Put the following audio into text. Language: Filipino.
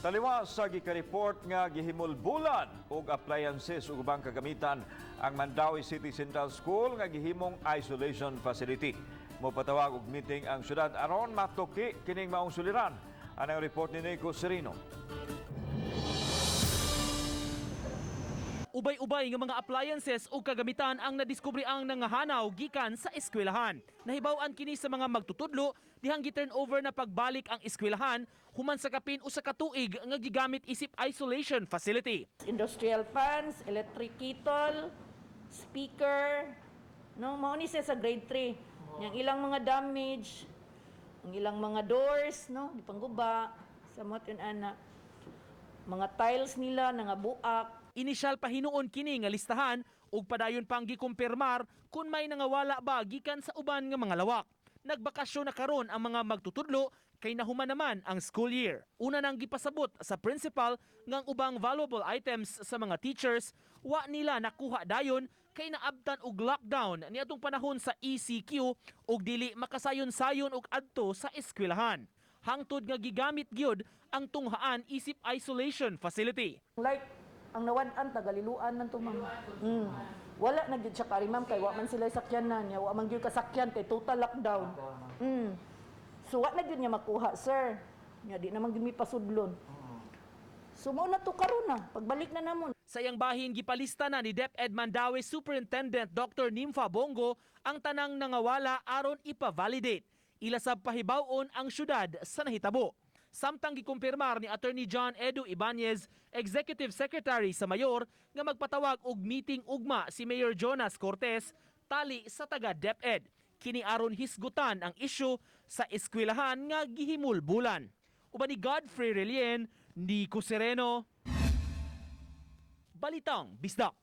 Taliwa sa gikareport nga gihimulbulan og appliances ug ubang kagamitan ang Mandaue City Central School nga gihimong isolation facility. Mopatawag og meeting ang syudad aron matuki kining maong suliran. Anang report ni Nico Serino. Ubay-ubay nga mga appliances o kagamitan ang nadiskubre ang nangahanaw gikan sa eskwelahan. Nahibaw-an kini sa mga magtutudlo dihang gi-turnover na pagbalik ang eskwelahan human sa kapin usa ka tuig nga gigamit isip isolation facility. Industrial fans, electric kettle, speaker, no, mao ni siya sa grade 3. Yang ilang mga damage, ang ilang mga doors, no, di pangguba, samot yun ana. Mga tiles nila nangabuak. Inisyal pa hinuon kini nga listahan ug padayon pang gikumpirmar kung may nangawala ba gikan sa uban nga mga lawak. Nagbakasyon na karon ang mga magtutudlo kay nahuman naman ang school year. Una nang gipasabot sa principal nga ang ubang valuable items sa mga teachers wa nila nakuha dayon kay naabtan og lockdown niadtong panahon sa ECQ ug dili makasayon-sayon og adto sa eskwelahan. Hangtod nga gigamit gyud ang tunghaan isip isolation facility. Like ang nawan-an tagaliluan man to ma'am. Wala na gyud siya kari ma'am kay wa man sila sakyanan niya, wa man gyud kasakyan kay total lockdown. So wa na gyud niya makuha, sir. Nya di naman gyud mi pasudlon. So mao na to karon na, pagbalik na namon. Sa iyang bahin gipalista na ni Deped Mandaue Superintendent Dr. Nimfa Bongo ang tanang nangawala aron ipa-validate. Ilasab pahibawon ang syudad sa nahitabo. Samtang gikumpirmar ni Attorney John Edu Ibanez, Executive Secretary sa Mayor, nga magpatawag og meeting ugma si Mayor Jonas Cortez tali sa taga Deped. Kini aron hisgutan ang isyu sa eskwelahan nga gihimulbulan. Uban ni Godfrey Relien, Nico Sereno, Balitang Bisdak.